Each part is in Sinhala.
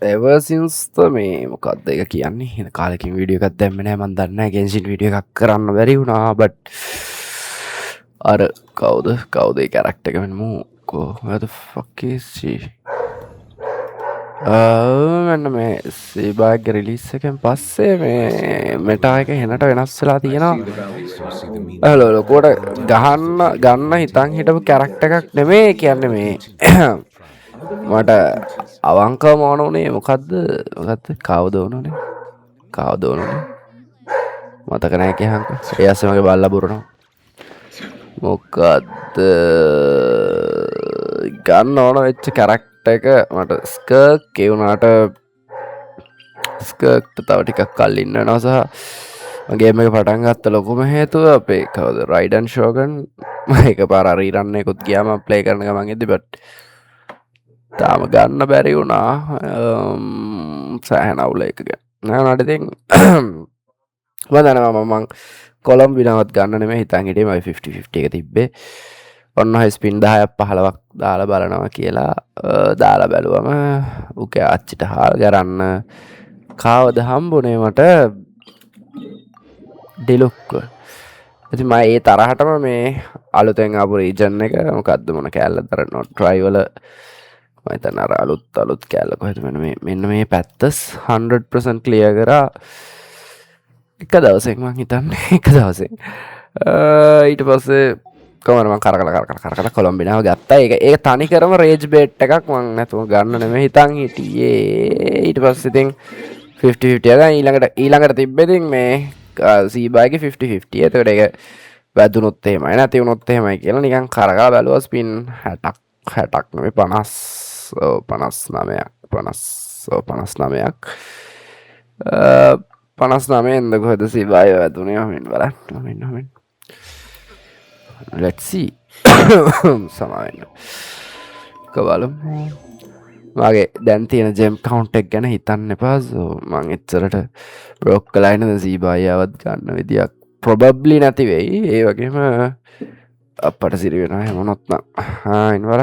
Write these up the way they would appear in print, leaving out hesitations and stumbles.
එවසින්ස්ත මේ මොකක්ද එක කියන්නේ කාලකින් වීඩියෝ එකක් දැම්ම නෑ මන් දන්න ගෙන්සින් වීඩියෝ එකක් කරන්න බැරි වුණා බට් අර කවුදේ කැරක්ට එක මෙන්මූ කෝ ඇද ෆක්කේසී මෙන්න මේ සීබාග රිලිස් එකෙන් පස්සේ මේ මෙටා එක හෙනට වෙනස් වෙලා තියෙනවා ලොකෝට ගන්න හිතන් හිටපු කැරක්ට එකක් නෙමේ කියන්න මේ මට අවංක මෝන වනේ මොකක්ද කවදෝනනේ කවදෝනනේ මතකනෑ කියහක ඒසමගේ බල්ල පුරනවා මොකක්ද ගන්න ඕන වෙච්ච කැරක්ට එක මට ස්කර්ක් කියවුණට ස්කර්ක්ට තව ටිකක් කල්ලින්න නොසහ මගේම පටන් ගත්ත ලොකුම හේතුව අපේ කවද රයිඩන් ෂෝගන් එක පාර රීරන්නයකුත් කියම ප්ලේ කරන මගේද බට් තාම ගන්න බැරි වුණා සෑහනවුල එකක නටිති මදනම මං කොළම් විනවත් ගන්න නෙම හිතන් හිටේ මයි 50 එක තිබ්බේ ඔන්න හිස්පින් 10ක් 15ක් දාලා බලනවා කියලා දාලා බැලුවම උක අච්චිට හාල් කරන්න කාවද හම්බුනේ මට ඩිලුක්ව ඇති ම ඒ තරහටම මේ අලුතෙන් අපපු රීජන් එක මොකක්ද මොන කෑල්ල දරන්න ට්‍රයිවල මතන අලුත් කෑල්ලක ඇති මෙන්න මේ පැත්තස් 100% ලිය කරා එක දවසෙක් මං හිතන්න එක දවසෙන් ඊට පස්සේ කොමරම කරකල කොළොම්බිනාව ගත්තා ඒ තනි කරම රේජ් බේට් එකක් මං නැතුව ගන්න නෙම හිතන් හිටියේ ඊට පස්සිතින් 50 ඊළඟට තිබ්බෙතින් මේ සීබාගේ 50 එතකට එක වැදුනොත්තේමයි නැති වුණොත්තේමයි කියලා නිකන් කරකා බැලුවස් පින් හැටක් නොම 59ක් 59 එන්ද කොහෙද සීබාය වැදුනේ මෙන් බලන්න let's see සමාවෙන්න කවලු මගේ දැන් තියෙන ජෙම් කවුන්ට් එක ගැන හිතන්න එපා මං එච්චරට බ්‍රොක් කලයිනද සීබායාවත් ගන්න විදියක් ප්‍රොබබ්ලි නැති වෙයි ඒ වගේම අපට සිරි වෙන හැමනොත්නම් ඉන්වර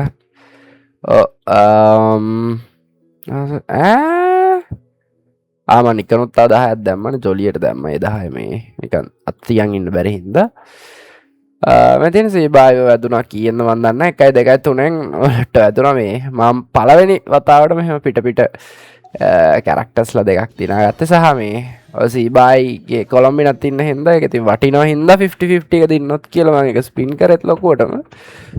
ආම නිකනුත් අදහත් දැම්මන ජොලියට දැම්ම එදාහ මේ නිකන් අත්තියන් ඉන්න බැරිහින්ද මෙතින් සීබාය වැදුනා කියන්න වදන්න එකයි දෙකයි තුනෙන් ඔලට ඇතුන මේ මම් පලවෙනි වතාවට මෙහම පිට කැරක්ටස්ල දෙකක් තින ගත්ත සහ මේ සීබායිගේ කොළම්බි නතින්න හිද එකති වටින හිද 50 එක දින්නොත් කියලම එක ස්පින් කරෙත් ලොකුවටම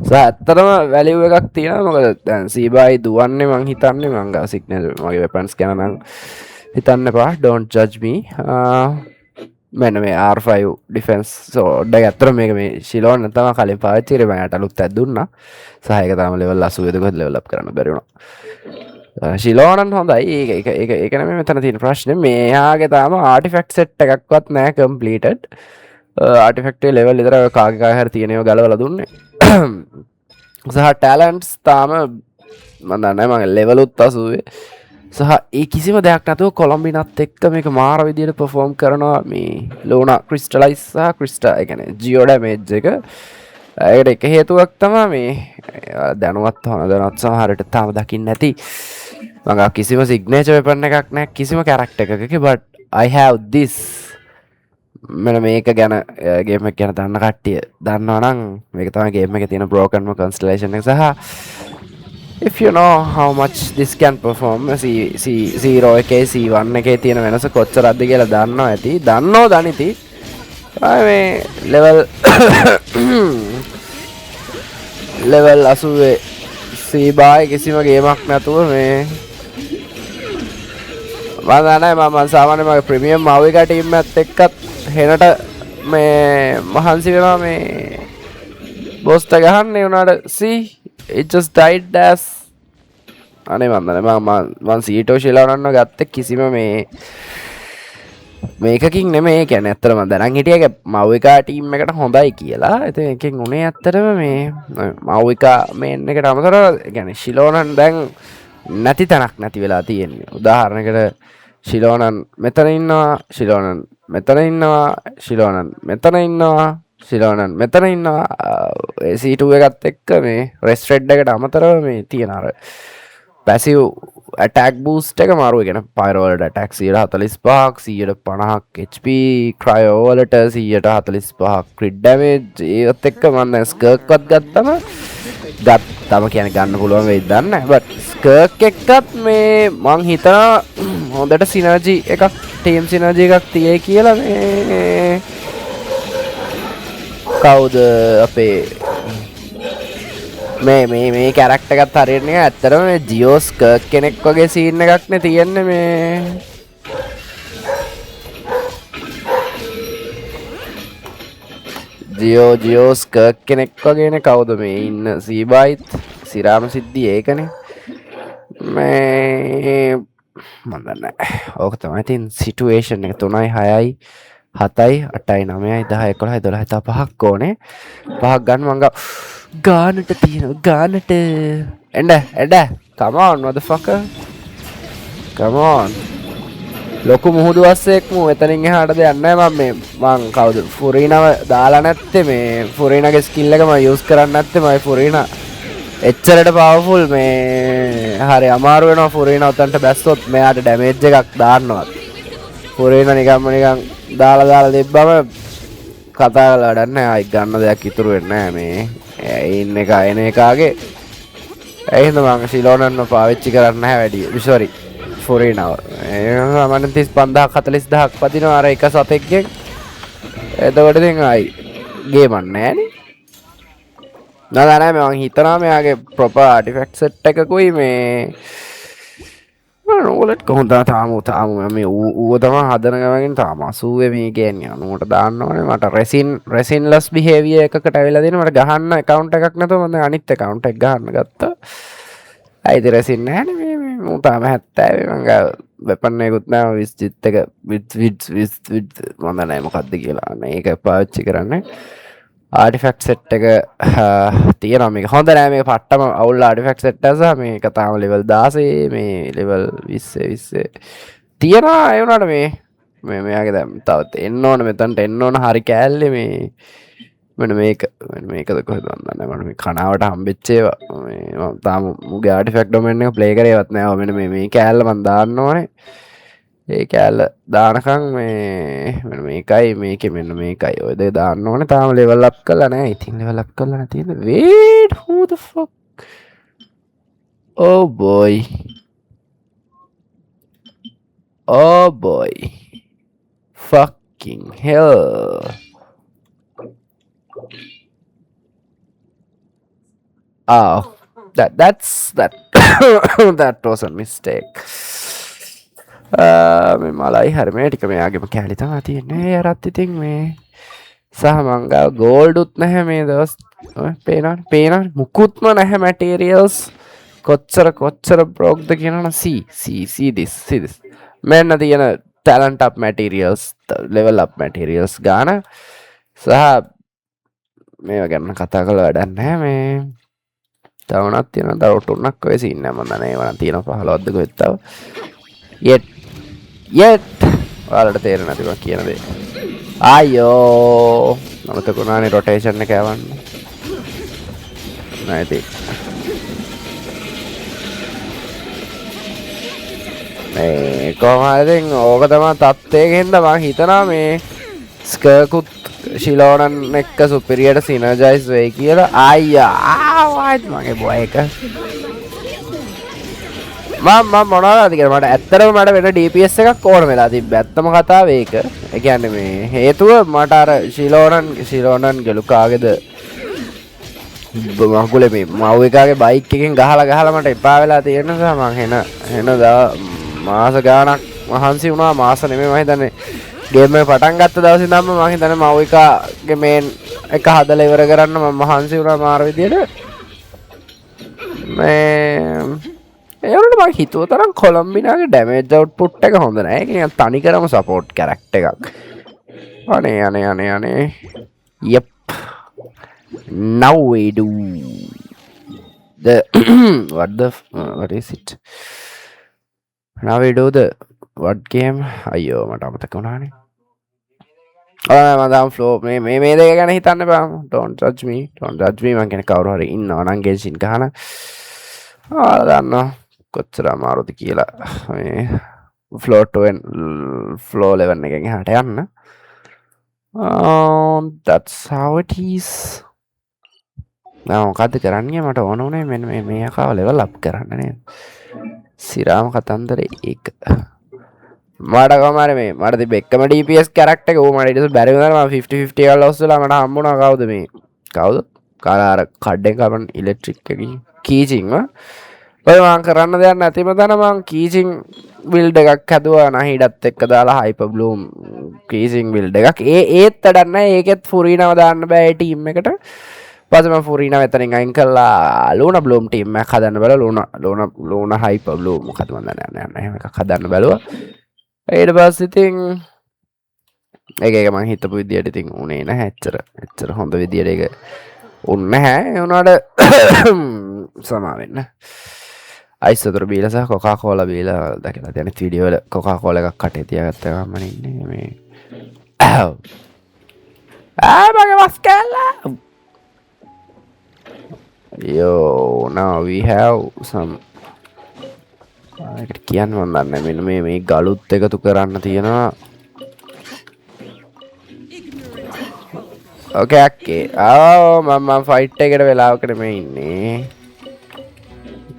සහ ඇත්තරම වැලිව එකක් තියෙන මොකද සීබායි දුවන්නේ මං හිතන්නේ මංග සික්න මගේ වෙපන්ස් කැනනම් හිතන්න පා ඩෝන්් ජජ්මී මෙන මේ R5 ඩිෆෙන්ස් සෝඩ්ඩ ඇත්තර මේක මේ ශිලෝන් තම කලින් පාච්චිරම යට අලුත් ඇදුන්න සහයක තම ලෙවල් අසුවදකොත් ලෙවලප් කරන බැරිුණ ශිලෝනන් හොඳයි ඒකන මේ මෙතන තින ප්‍රශ්න මේයාගේ තාම ආටිෆෙක්් සෙට් එකක්වත් නෑ කම්පලීටඩ් ආටිෆෙක්ටේ ලෙවල් ඉදර කාගකාහර තියෙනව ගලවල දුන්නේ සහ ටැලන්ට්ස් තාම මඳන්න මගේ ලෙවලුත් අසුවේ සහ ඒ කිසිම දෙයක් නැතුව කොළම්බිනත් එක්ක මේක මාර විදියට පෆෝම් කරනවා මේ ලෝන ක්‍රිස්ටලයිස් සහ ක්‍රිස්ට එකන ජියෝඩ මේජ් එක ඇයට එක හේතුවක් තමා මේ දැනුවත් හොන දනත් සමහරට තාම දකිින් නැති මඟ කිසිම සිග්නේච වෙපන්න එකක් නෑ කිසිම කැරක්ට එකක බට I have this මෙන මේක ගැනගේම ගැන දන්න කට්ටිය දන්නවනං මේක තම ගේම එක තියෙන බ්‍රෝකන්ම කන්ස්ටලේෂන් එක සහ if you know how much this can perform C0 එකේ C1 එකේ තියෙන වෙනස කොච්චරක්ද කියලා දන්නවා ඇති දන්නෝ දනිති මේ ලෙවල් 80 සීබායි කිසිම ගේමක් නැතුව මේ මදනයි මම සාමාන්‍ය මගේ ප්‍රීමියම් මවික ටීම් එකත් එක්කත් හෙනට මේ මහන්සි වෙනවා මේ බොස්ට ගහන්නේ උනාට see it just died as අනේ මන්දන මන් සීටෝ ශිලාවනන්න ගත්ත කිසිම මේකින් නෙමේ කැන ඇත්තරම දැනන් හිටියක මව්විකා ටීම් එකට හොඳයි කියලා ඇත එකෙන් උනේ ඇත්තරම මේ මව්විකා මෙන්න එකට අමතර ගැන ශිලෝනන් දැන් නැති තැනක් නැති වෙලා තියෙන්නේ උදාහරණකට ශිලෝනන් මෙතන ඉන්නවා ශිලෝනන් මෙතන ඉන්නවා ශිලෝනන් මෙතන ඉන්නවා ශිලෝනන් මෙතන ඉන්නවා සීටුව එකත් එක්ක මේ රෙස්ට්‍රෙඩ් එකට අමතරව මේ තියෙනර පැසිව් ඇටක් බූස්ට එක මරුවගෙන පයිරෝලට ටැක් 45ක් 50ක් HP ක්‍රයෝවලට 45ක් ක්‍රිඩ්ඩමේ ඒත් එක්ක මන්න ස්කර්ක්වත් ගත්තම ගත්තම කියන ගන්න පුළුවන් වෙයි දන්න බට ස්කර්ක් එක්කත් මේ මං හිතා හොඳට සිනර්ජි එකක් ටීම් සිනර්ජි එකක් තියේ කියලා මේ කවුද අපේ මේ කැරක්ට එකත් හරින්නේ ඇත්තරම මේ ජියෝස් කර්ක් කෙනෙක් වගේ සීන් එකක්නේ තියෙන්නේ මේ ජියෝස් කර්ක් කෙනෙක් වගේනේ කවුද මේ ඉන්න සීබයිත් සිරාම සිද්ධි ඒකනේ මේ මන් දන්නේ ඕක තමයි තින් සිටුේෂන් එක 3යි 6යි 7යි 8යි 9යි 10යි 11යි 12යි තව 5ක් ඕනේ 5ක් ගන්න මං ගානට තියෙනවා ගානට එඩ come on motherfucker come on ලොකු මුහුදු වස්සෙක්මු එතනින් එහාට දෙයක් නැහැ මම කවුද ෆුරීනව දාලා නැත්තේ මේ ෆුරීනගේ ස්කිල් එක මම යූස් කරන්නේ නැත්තේ මම ෆුරීන එච්චරට පවර්ෆුල් මේ හරි අමාරු වෙනවා ෆුරීන උතන්ට බැස්සොත් මෙයාට ඩැමේජ් එකක් දාන්නවත් ෆුරීන නිකන් දාලා දෙබ්බම කතා කරලා වැඩක් නැහැ ආයි ගන්න දෙයක් ඉතුරු වෙන්නේ නැහැ මේ ඉන්න එක එන එකාගේ එහෙනම් මම සිලෝනන්ව පාවිච්චි කරන්නේ නැහැ වැඩි සෝරි ෆොරීනව මම 35000ක් 40000ක් පදිනවා අර එක සතෙක්ගෙන් එතකොට ඉතින් ආයි ගේමක් නැහැනේ නෑ මම හිතනවා මෙයාගේ ප්‍රොපර් ආටිෆැක්ට් සෙට් එකකුයි මේ නෝලට් කොහොමද තාම මේ ඌව තමයි හදන ගමන් තාම 80 මේ කියන්නේ 90ට දාන්න ඕනේ මට රෙසින්ලස් බිහේවියර් එකකට අවිලා දෙන මට ගහන්න account එකක් නැතුව මම අනිත් account එක ගහන්න ගත්තා අයිති රෙසින් නැහැනේ මේ මූ තාම 70 මං ගාව වෙපන් එකකුත් නැහැ විස්ජිත් එක විස් මම නැහැ මොකද්ද කියලා මේක පාවිච්චි කරන්නේ ආටිෆැක්ට් සෙට් එක තියෙනවා මේක හොඳ නෑ මේක පට්ටම අවුල් ආටිෆැක්ට් සෙට් එක සහ මේක තාම ලෙවල් 16 මේ ලෙවල් 20 තියෙනවා ඒ වුණාට මේ මෙයාගේ දැන් තවත් එන්න ඕන මෙතනට එන්න ඕන හරි කෑල්ලේ මේ මෙන්න මේකද කොහෙද වන්නන්නේ මට මේ කනාවට හම්බෙච්ච ඒවා මේ මම තාම මුගේ ආටිෆැක්ට් ඩොමේන් එක ප්ලේ කරේවත් නෑ මෙන්න මේ කෑල්ල මම දාන්න ඕනේ ඒ කෑල්ල දානකම් මේ මේකයි මේකේ මෙන්න මේකයි ඔය දෙක දාන්න ඕනේ තාම ලෙවල් අප් කරලා නැහැ ඉතින් ලෙවල් අප් කරලා නැතිද wait who the fuck oh boy fucking hell oh that was a mistake මේ මලයි හරිමේ ටික මෙයාගේම කැලි තමයි තියෙන්නේ අරත් ඉතින් මේ සහ මං ගාව ගෝල්ඩුත් නැහැ මේ දවස් පේනවනේ මුකුත්ම නැහැ මැටීරියල්ස් කොච්චර බ්‍රෝක්ද කියනවනම් see this මෙන්න තියෙන talent up materials level up materials ගාන සහ මේවා ගැන කතා කරලා වැඩක් නැහැ මේ තවනක් තියෙනවා තව තුනක් ඔය සීන් එක මම දන්නේ ඒවා නම් තියෙනවා 15ක්ද කොහෙද තව yet ඔයාලට තේරෙන්නේ නැති මම කියන දේ අයියෝ නමතකුණානේ රොටේෂන් එක යවන්න නැති මේ කොහමද ඕක තමයි තත්ත්වයකින්ද මම හිතනවා මේ ස්කර්කුත් ශිලෝනන් එක්ක සුපිරියට සිනර්ජයිස් වෙයි කියලා අයියා මගේ බොය එක මම මොනවද කියලා මට ඇත්තටම මට වෙන DPS එකක් ඕන වෙලා තිබ්බ ඇත්තම කතාව ඒක ඒ කියන්නේ මේ හේතුව මට අර ශිලෝනන් ගලුකාගේද මහකුලේ මේ මව් එකාගේ බයික් එකෙන් ගහලා මට එපා වෙලා තියෙන නිසා මං හෙන මාස ගාණක් මහන්සි වුණා මාස නෙමෙයි මම හිතන්නේ ගේම් එක පටන් ගත්ත දවසේ ඉඳන්ම මම හිතන්නේ මව් එකාගේ මේන් එක හදලා ඉවර කරන්න මම මහන්සි වුණා මාර විදියට මේ ඒවලට මම හිතුව තරම් කොලම්බිනාගේ ඩැමේජ් අවුට්පුට් එක හොඳ නැහැ. ඒක නිකන් තනිකරම සපෝට් කැරක්ටර් එකක්. අනේ. Yep. Now we do the what is it? Now we do the what game? අයියෝ මට අමතක වුණානේ. මම දාම් ෆ්ලෝ මේ දෙක ගැන හිතන්න බෑ. Don't judge me. මං කියන්නේ කවුරු හරි ඉන්නවා නම් ගෙන්ෂින් ගහන. දන්නවා කොච්චර අමාරුද කියලා මේ ෆ්ලෝ 11 එකෙන් එහාට යන්න. That's how it is. මොකද්ද කරන්නේ මට ඕන උනේ මෙන්න මේ අකාව ලෙවල් අප් කරන්න නේද? සිරාම කතන්දරේ ඒක. මට කොහමද මට තිබ්බ එකම DPS කැරක්ටර් එක ඌ මට ඊට පස්සේ බැරි වුණා මම 50 50 වල ඔස්සලා මට හම්බුණා කවුද කාලා කඩෙන් කපන ඉලෙක්ට්‍රික් එකකින් කීචින් ඔය මං කරන්න දෙයක් නැතිම තැන මං කීචින් බිල්ඩ් එකක් හැදුවා නහිඩත් එක්ක දාලා හයිපර් බ්ලූම් කීචින් බිල්ඩ් එකක් ඒත් වැඩක් නැහැ ඒකෙත් ෆුරීනව දාන්න බෑ ඒ ටීම් එකට පස්සේ මම ෆුරීනව එතනින් අයින් කළා ලූනා බ්ලූම් ටීම් එකක් හදන්න බැලුවා ලූනා හයිපර් බ්ලූම් මොකද මන් දන්නේ නැහැ එහෙම එකක් හදන්න බැලුවා ඊට පස්සේ ඉතින් ඒක මං හිතපු විදියට ඉතින් උනේ නැහැ එච්චර හොඳ විදියට ඒක උන්නේ නැහැ ඒ උනාට සමා වෙන්න අයිස් වතුර බීලා සහ කොකා කෝලා බීලා දැකලා තියෙන වීඩියෝ වල කොකා කෝලා එකක් කටේ තියාගත්ත ගමන් ඉන්නේ මේ මගේ වස් කෑල්ලා yo now we have some ඒකට කියන්න මන් දන්නේ මෙන්න මේ ගලුත් එකතු කරන්න තියෙනවා ඕකේ මම ෆයිට් එකට වෙලාවකට මේ ඉන්නේ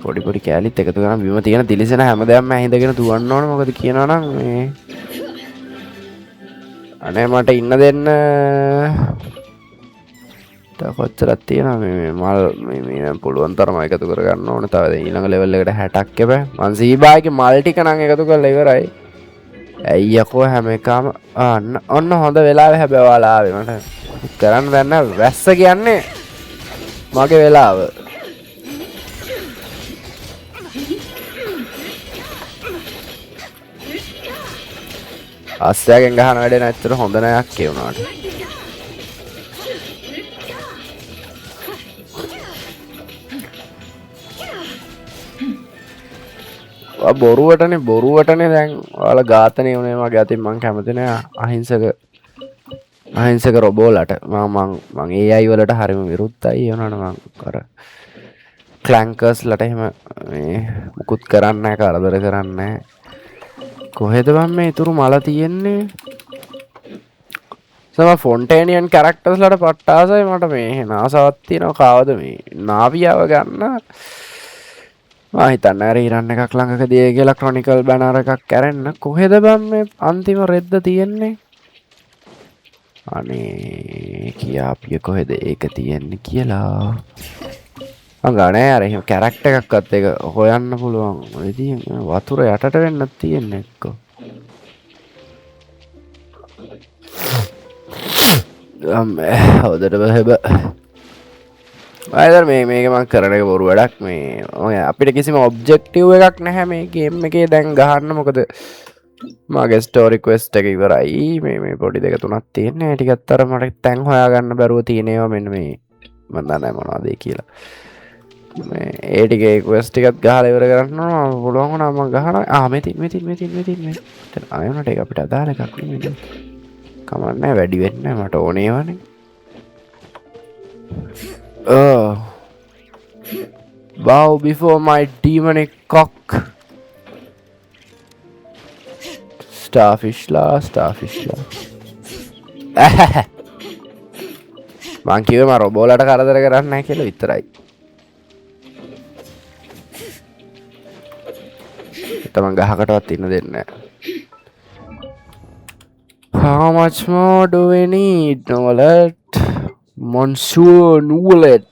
පොඩි කෑලිත් එකතු කරන් බිම තියෙන දිලිසෙන හැමදේම ඇහිඳගෙන දුවන්න ඕන මොකද කියනවා නම් මේ අනේ මට ඉන්න දෙන්න තව කොච්චරක් තියෙනවා මේ මල් මේ පුළුවන් තරම එකතු කරගන්න ඕන තව ඊළඟ ලෙවල් එකට 60ක් එපා මං සීබාගේ මල් ටික නම් එකතු කරලා ඉවරයි ඇයි යකෝ හැම එකම ඔන්න හොඳ වෙලාවේ හැබැයි ඔයාලා ආවේ මට කරන්න දැන් වැස්ස කියන්නේ මගේ වෙලාව අස්සයගෙන් ගහන වැඩේ නැත්තර හොඳ නෑක් කියුණාට බොරුවටනේ දැන් ඔයාලා ඝාතනය වුණේ මගේ අතින් මං කැමති නෑ අහිංසක රොබෝලට මං AI වලට හරිම විරුද්ධයි ඒ වුණාට මං අර ක්ලැන්කර්ස්ලට එහෙම මේ මුකුත් කරන්නේ නැහැ කරදර කරන්නේ නැහැ කොහෙද බං මේ ඉතුරු මල තියෙන්නේ සම ෆොන්ටේනියන් කැරක්ටර්ස්ලට පට්ටාසයි මට මේ නාසාවක් තියෙනවා කාවද මේ නාවියාව ගන්න මම හිතන්නේ අර ඉරන් එකක් ළඟකදී කියලා ක්‍රොනිකල් බැනර් එකක් කරන්න කොහෙද බං මේ අන්තිම රෙද්ද තියෙන්නේ අනේ කියාපිය කොහෙද ඒක තියෙන්නේ කියලා අංගනේ අර එහෙම කැරක්ටර් එකක්වත් ඒක හොයන්න පුළුවන් ඉතින් වතුර යටට වෙන්නත් තියෙන්නේ එක්ක හොදට බහෙබ අයදර මේක මං කරන එක බොරු වැඩක් මේ ඔය අපිට කිසිම ඔබ්ජෙක්ටිව් එකක් නැහැ මේ ගේම් එකේ දැන් ගහන්න මොකද මගේ ස්ටෝරි ක්වෙස්ට් එක ඉවරයි මේ පොඩි දෙක තුනක් තියෙන්නේ ටිකත් අර මට තැන් හොයාගන්න බැරුව තියෙනවා මෙන්න මේ මන් දන්නේ නැහැ මොනවද කියලා මේ ඒ ටිකේ ක්වෙස්ට් ටිකත් ගහලා ඉවර කරන්න ඕන පුළුවන් වුණා මම ගහනවා මෙතින් ආයෙත් ඒක අපිට අදාළ එකක් නෙමෙයි කමන්නේ වැඩි වෙන්නේ මට ඕනේ වනේ bow before my demonic cock starfish la මං කිව්වේ මම රොබෝලට කරදර කරන්නේ නැහැ කියලා විතරයි තමන් ගහකටවත් ඉන්න දෙන්නේ නැහැ how much more do we need Nolet Monsieur Noulet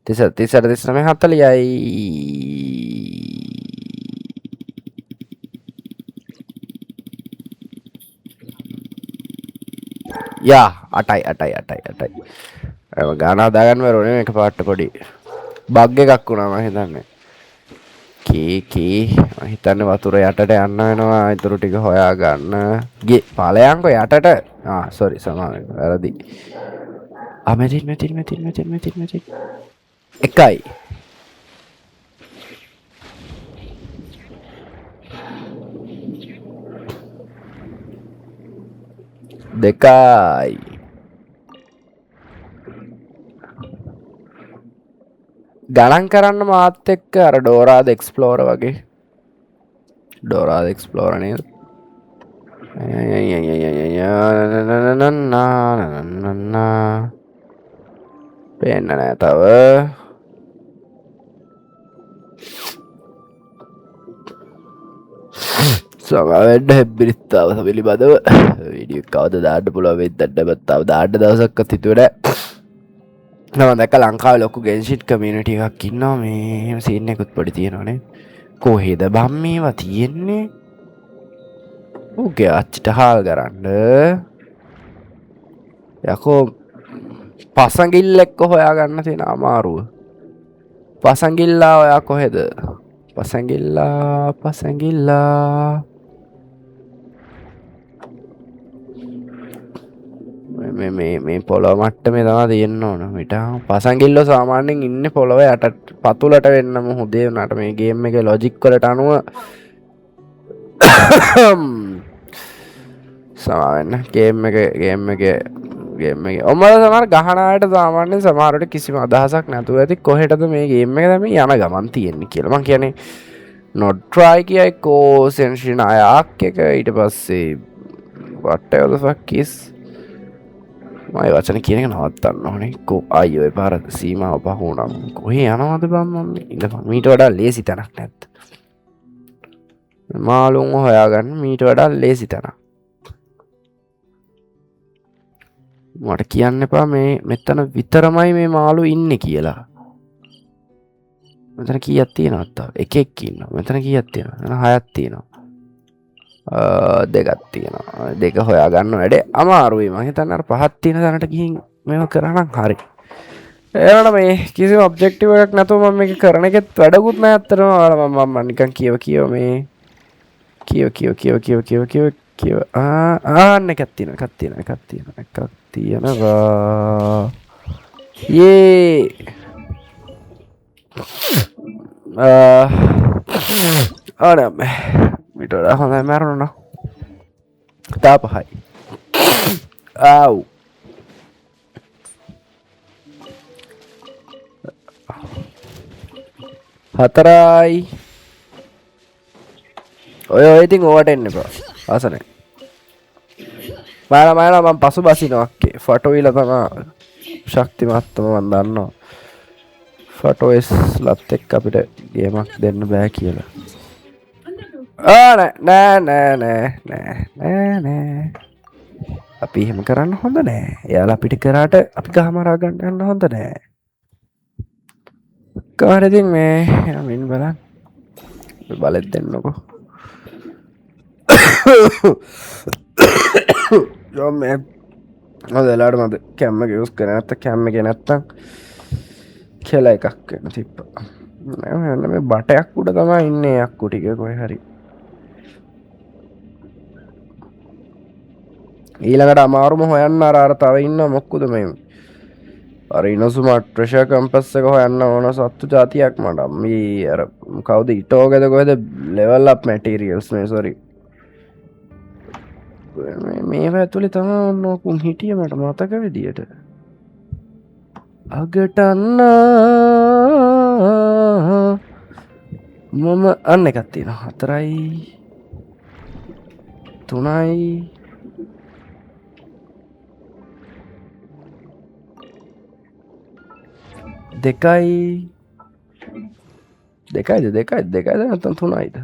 39 යා 8යි ගාන හදාගන්න බැරුව නේ මේක පාට පොඩි බග් එකක් වුණා මම හිතන්නේ කී මම හිතන්නේ වතුර යටට යන්න වෙනවා ඊටු ටික හොයා ගන්න ගේ ඵලයන්කෝ යටට සෝරි සමාවෙන්න වැරදි මෙතින් එකයි දෙකයි ගණන් කරන්න මාත් එක්ක අර ඩෝරාද එක්ස්ප්ලෝරර් වගේ. ඩෝරාද එක්ස්ප්ලෝරර් නේද? පේන්න නෑ තව. සමවෙන්න හැබිරිත්තාව පිළිබඳව වීඩියෝ කවද දාන්න පුළුවන් වෙයිද දන්නේ තාම දාන්න දවසක්වත් හිතුවේ නෑ. මම දැක්ක ලංකාවේ ලොකු ගෙන්ෂිට් කමියුනිටි එකක් ඉන්නවා මේ සීන් එකකුත් පොඩි තියෙනවනේ. කොහෙද බම් මේවා තියෙන්නේ? ඌගේ අච්චිට හාල් කරන්න යකෝ පසඟිල්ලෙක්ක හොයාගන්න තියෙන අමාරුව. පසඟිල්ලා ඔයා කොහෙද? පසඟිල්ලා මේ පොළොව මට්ටමේ තමයි තියෙන්න ඕන. මිට පසඟිල්ලෝ සාමාන්‍යයෙන් ඉන්නේ පොළොව යට පතුලට වෙන්නම හොදේ උනාට මේ ගේම් එකේ ලොජික් වලට අනුව සමාවෙන්න ගේම් එක ඔමල සමහර ගහන අයට සාමාන්‍යයෙන් සමහරට කිසිම අදහසක් නැතුව ඇති කොහෙටද මේ ගේම් එක දැන් යන ගමන් තියෙන්නේ කියලා. මං කියන්නේ not try කියයි කෝ සෙන්ෂන් අයක් එක ඊට පස්සේ whatever the fuck is මයි වචන කියන එක නවත්තන්න ඕනේ. කෝ අයියෝ ඒ පාර සීමාව පහ වුණා. කොහේ යනවද බම් මම ඉඳපන්. මීට වඩා ලේසි තැනක් නැද්ද? මාළුන් හොයාගන්න මීට වඩා ලේසි තැනක්. මට කියන්න එපා මේ මෙතන විතරමයි මේ මාළු ඉන්නේ කියලා. මෙතන කීයක් තියෙනවද? එකෙක් ඉන්නවා. මෙතන කීයක් තියෙනවද? මෙතන හයක් තියෙනවා. දෙකක් තියෙනවා. දෙක හොයාගන්න වැඩේ අමාරුයි. මම හිතන්නේ අර පහක් තියෙන තැනට ගිහින් මේව කරනම් හරි. ඒවන මේ කිසිම ඔබ්ජෙක්ටිව් එකක් නැතුව මම මේක කරන එකෙත් වැඩකුත් නැහැ අත්‍තරම. මම නිකන් කියව මේ කියව ආන්න එකක් තියෙනවා. යේ ආරම මිට වඩා හොඳයි මැරුණා. තා පහයි. ආව් හතරයි. ඔය ඉතින් ඕවට එන්න එපා. ආසනේ. මාලා මම පසු බසිනවා අක්කේ. ෆොටෝයිල තමයි ශක්තිමත්ම මම දන්නවා. ෆොටෝස් ලත් එක්ක අපිට ගේමක් දෙන්න බෑ කියලා. නෑ. අපි එහෙම කරන්න හොඳ නෑ. එයාලා අපිට කරාට අපි ගහමරා ගන්න යන්න හොඳ නෑ. කාට ඉතින් මේ යමින් බලන්න. බලෙත් දෙන්නකෝ. මේ ඔදලාට මද කැම්ම යස් කර නැත්ත කැම්ම එක නැත්තම් කෙල එකක් වෙන තිප්ප මේ බටයක් උඩ තමා ඉන්න යක්කු ටික කොයි හරි. ඊළඟට අමාරුම හොයන්න අර තව ඉන්න මොක්කුද මේ අර ඉනසුම ට්‍රෙෂර් කම්පස් එක හොයන්න ඕන සත්තු ජාතියක් මට මේ අර කවුද ඉටෝගෙද කොහෙද ලෙවල් අප් මැටීරියල්ස් මේ සොරි මේවා ඇතුලේ තමයි ඔන්නෝකුම් හිටිය මට මතක විදියට අගටන්න මම අන්න එකක් තියෙනවා 4යි 3යි දෙකයිද නැත්නම් 3යිද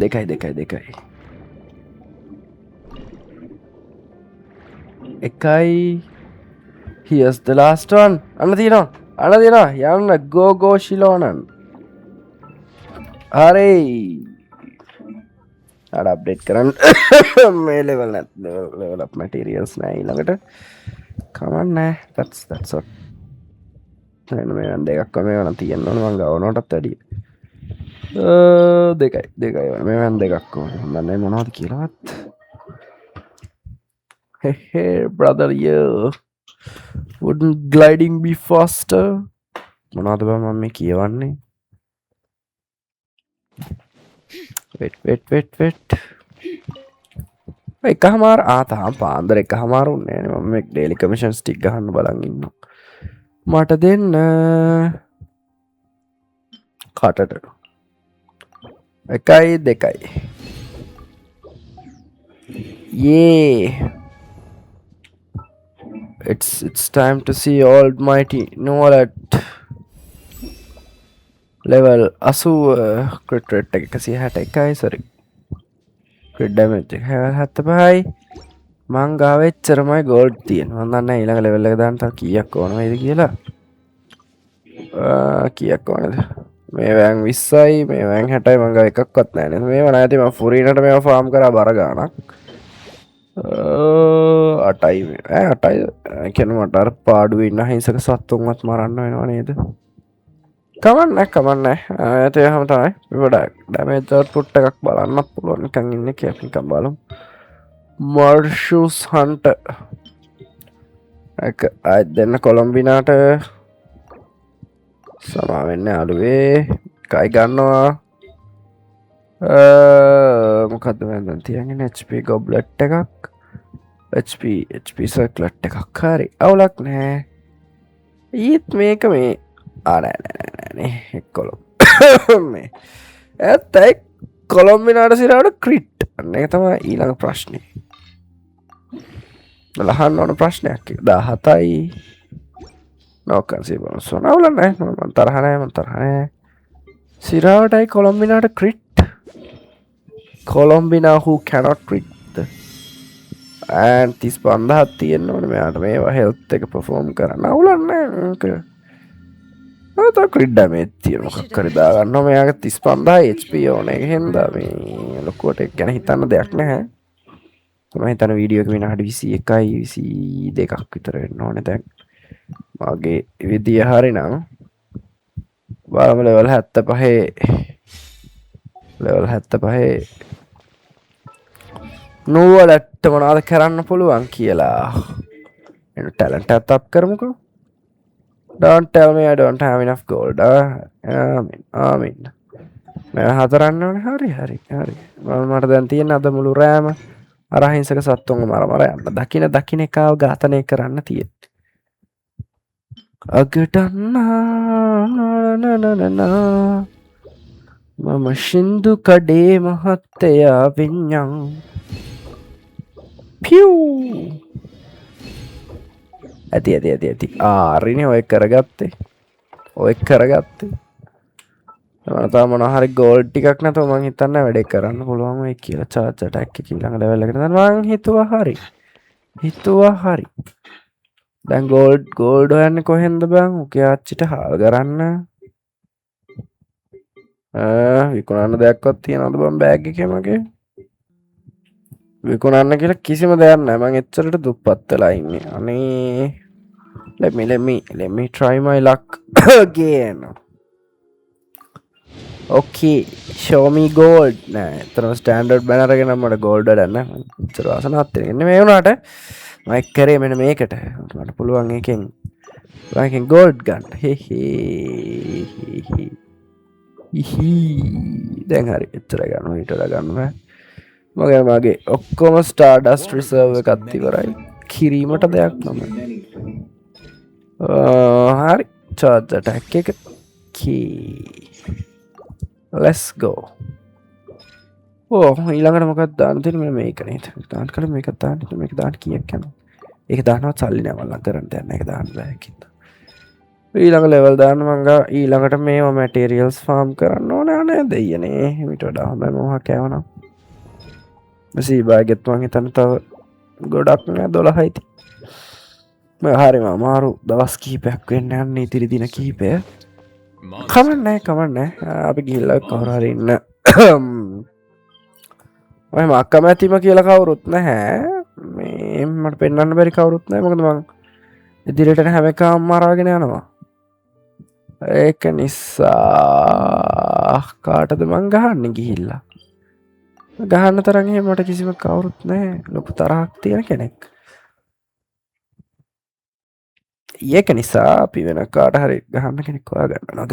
දෙකයි එකයි here's the last one අන්න තියෙනවා යන්න go ශිලෝනන් හරි අර අප්ඩේට් කරන්න මේ level up materials නෑ ඊළඟට කමන්නේ that's all මේ වන් දෙකක් මේ වන තියෙන්න ඕන මං ගවනටත් වැඩිය දෙකයි මේ වන් දෙකක් ඕන දන්නේ මොනවද කියලාවත් hey brother wouldn't gliding be faster මොනවද බං මම මේ කියවන්නේ wait එකමාර තාම පාන්දර එකමාර උන්නේ නෑ මම මේ ඩේලි කමිෂන්ස් ටික ගහන්න බලන් ඉන්නවා මට දෙන්න කටට 1 2 yeah it's time to see almighty Nolet level 80 crit rate එක 161යි sorry crit damage එක 75යි මං ගාව එච්චරමයි gold තියෙනවා මන් දන්නේ ඊළඟ level එක දාන්න තව කීයක් ඕන වේද කියලා කීයක් ඕනද මේ වෑන් 20යි මේ වෑන් 60යි මං ගාව එකක්වත් නැහැ නේද මේව නැති මම ෆුරීනට මේව ෆාම් කරා බර ගානක් 8යි 8යි කියන්නේ මට අර පාඩුවේ ඉන්න හිංසක සත්තුන්වත් මරන්න වෙනව නේද කමන්න ඇත හම තමයි ගොඩක් ඩැමේජ් අවුට්පුට් එකක් බලන්නත් පුළුවන් නිකන් ඉන්නේ කියලා නිකන් බලමු මර්ෂුස් හන්ට එක අය දෙන්න කොලොම්බිනාට සමා වෙන්න අලුවේ කයි ගන්නවා මොකක්ද මම තියන්නේ HP ගොබ්ලට් එකක් HP සර්ක්ලට් එකක් හරි අවුලක් නෑ ඊත් මේක මේ නෑ කොළොම් මේ ඇත්තයි කොළොම්බිනාට සිරාවට ක්‍රිට් අන්න එක තමයි ඊළඟ ප්‍රශ්නේ ලහන්න ඕන ප්‍රශ්නයක් 17යි නෝකන්සේ බොනස් අවුල නෑ මම තරහ නෑ සිරාවටයි කොළොම්බිනාට ක්‍රිට් Colombina who cannot treat the and 35ක් තියෙන්න ඕනේ මෙයාට මේවා හෙල්ත් එක perform කරන්න අවුලන්නේ අත ක්‍රිට් ඩැමේජ් තියෙන මොකක් හරි දාගන්නවා මෙයාගේ 35000 HP ඕනේ ඒක හින්දා මේ ලොකුවට ඒක ගැන හිතන්න දෙයක් නැහැ මම හිතන වීඩියෝ එක විනාඩි 21යි 22ක් විතර වෙන්න ඕනේ දැන් මගේ විදිය හරිනම් බලමු level 75 නුවලට මොනවද කරන්න පුළුවන් කියලා එන ටැලන්ට් එකත් අප් කරමුකෝ don't tell me I don't have enough gold ආමීන් මම හතරන්න ඕනේ හරි මට දැන් තියෙන අද මුළු රෑම අර අහිංසක සත්තුන්ව මර යන්න දකින එකව ඝාතනය කරන්න තියෙන්නේ අගටන්නා මම ශින්දු කඩේ මහත්තයා විඤ්ඤං පියු ඇති ආරිනේ ඔය කරගත්තේ මම මොන හරි ගෝල්ඩ් ටිකක් නැතුව මං හිතන්නේ වැඩේ කරන්න පුළුවන් වෙයි කියලා චාර්ජ් අටැක් එක ඊළඟ ලෙවල් එකට දාන්න මං හිතුවා හරි දැන් ගෝල්ඩ් හොයන්නේ කොහෙන්ද බං උකේ ආච්චිට හාල් කරන්න විකුණන්න දෙයක්වත් තියනවද බං බෑග් එකේ මගේ විකුණන්න කියලා කිසිම දෙයක් නැහැ මං එච්චරට දුප්පත් වෙලා ඉන්නේ අනේ let me try my luck again okay show me gold නෑ එතන ස්ටෑන්ඩඩ් බැනර් එක නම් මට ගෝල්ඩ් වැඩක් නැහැ එච්චර වාසනාවක් තියෙන්නේ මේ වුණාට මම කරේ මෙන්න මේකට මට පුළුවන් එකෙන් ගෝල්ඩ් ගන්න දැන් හරි එච්චර ගන්නවා ඊට වඩා ගන්න බෑ මගේ ඔක්කොම ස්ටාර්ඩස්ට් රිසර්ව් එකත් ඉවරයි කිරීමට දෙයක් නම හරි චාර්ජ් ඇටැක් එක let's go ඊළඟට මොකක්ද දාන්න තියෙන්නේ මේක නේද දාන්න කලින් මේක දාන්න කීයක් යනවා ඒක දාන්නවත් සල්ලි නෑ මල්ලා කරන්න දෙයක් නෑ ඒක දාන්න බෑ කිව්වා ඊළඟ ලෙවල් දාන්න මං ගා ඊළඟට මේවා මැටීරියල්ස් ෆාම් කරන්න ඕනේ අනේ දෙයියනේ ඊට වඩා හොඳයි මොකක් කෑවනම් මෙසී බාගෙත් මං හිතන්නේ තව ගොඩක් නෑ 12යි තියෙන්නේ හරිම අමාරු දවස් කිහිපයක් වෙන්න යන්නේ ඉතිරි දින කිහිපය කමන්නේ අපි ගිහිල්ලා කවුරු හරි ඉන්න ඔය මක්කමැතිම කියලා කවුරුත් නැහැ මේ මට පෙන්වන්න බැරි කවුරුත් නැහැ මොකද මං ඉදිරියට හැම එකම මරාගෙන යනවා ඒක නිසා කාටද මං ගහන්නේ ගිහිල්ලා ගහන්න තරම් එහෙම මට කිසිම කවුරුත් නැහැ ලොකු තරහක් තියෙන කෙනෙක් ඒක නිසා අපි වෙන කාට හරි ගහන්න කෙනෙක් හොයාගන්නවා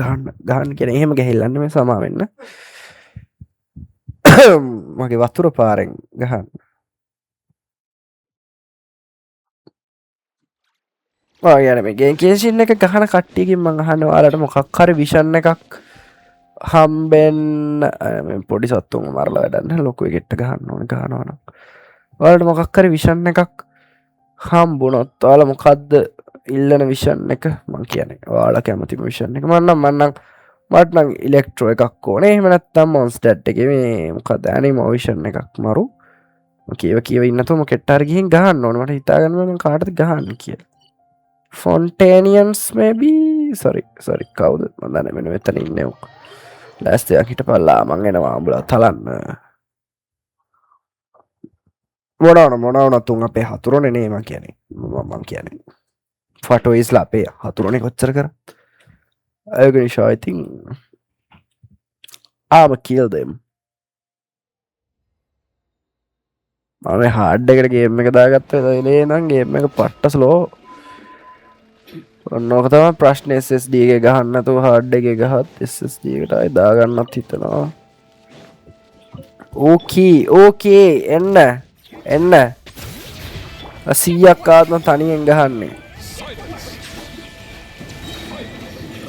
ගහන්න කියන එහෙම ගහෙල්ලන්න මේ සමා වෙන්න මගේ වතුර පාරෙන් ගහන්න ගැන මේ ගේකේසින්න එක ගහන කට්ටියකින් මං අහන්න ඔයාලට මොකක් හරි විෂන් එකක් හම්බෙන්න පොඩි සත්තුම මරලා වැඩන්න ලොකු එකෙට්ට ගහන්න ඕන ගහනවනම් ඔයාලට මොකක් හරි විෂන් එකක් හම්බුනොත් ඔයාලා මොකද්ද ඉල්ලන විෂන් එක මං කියන්නේ ඔයාලා කැමතිම විෂන් එක මන්නම් මට නම් ඉලෙක්ට්‍රෝ එකක් ඕනේ එහෙම නැත්නම් මොන්ස්ටර් එකේ මේ මොකද ඇනිමෝ විෂන් එකක් මරු කියව ඉන්නතුම කෙට්ට හරි ගිහින් ගහන්න ඕනේ මට හිතා ගන්න මම කාටද ගහන්න කියලා ෆොන්ටේනියන්ස් maybe sorry කවුද මම දන්නේ මෙන්න මෙතන ඉන්නේ උන් ලෑස්තියක් හිටපල්ලා මං එනවා උඹලා තලන්න මොනවන තුන් අපේ හතුරනේ නේ මං කියන්නේ ෆටෝ ඉස්ලා අපේ හතුරනේ කොච්චර කර Aganisha, I think I'ma kill them. මම හાર્ඩ් එකට ගේම් එක දාගත්තා ඉතින් නම් ගේම් එක පට්ට ස්ලෝ ඔන්නෝක තමයි ප්‍රශ්නේ SSD එකේ ගහන්න නැතුව හાર્ඩ් එකේ ගහත් SSD එකට ආයි දාගන්නත් හිතනවා ඕකේ එන්න 100ක් ආත්ම තනියෙන් ගහන්නේ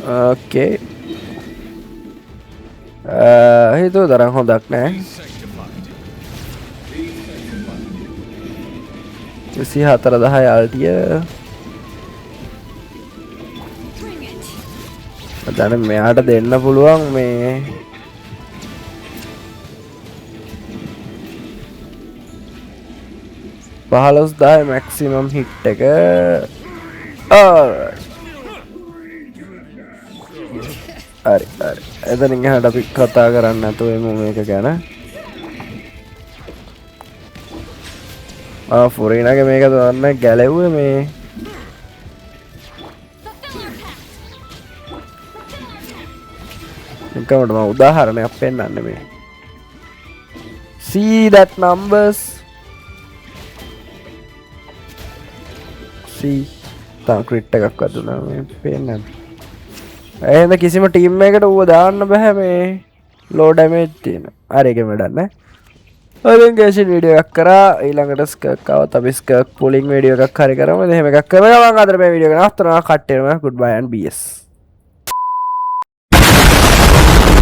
ඕකේ හිතුව තරම් හොඳක් නෑ 2410 අල්ටිය දැන් මෙයාට දෙන්න පුළුවන් මේ පහළොස් දාය මැක්සිමම් හිට් එක හරි එතනින් එහාට අපි කතා කරන්න නැතුව එමු මේක ගැන ෆොරීනාගේ මේක දන්න ගැලෙව්වේ මේ එකමට මම උදාහරණයක් පෙන්නන්න මේ see that numbers see තා ක්‍රිට් එකක් වදුනා මේ පෙන්නන්න එහෙනම් කිසිම ටීම් එකකට ඌව දාන්න බෑ මේ ලෝ ඩැමේජ් තියෙන හරි ඒක වැඩක් නෑ ඔයගෙන් ගේෂන් වීඩියෝ එකක් කරා ඊළඟට ස්කර්ක් ආවත් අපි ස්කර්ක් පුලින් වීඩියෝ එකක් හරි කරමු එහෙම එකක් කරලා මම අද මේ වීඩියෝ එක නවත්තනවා කට්ටියම good bye and bs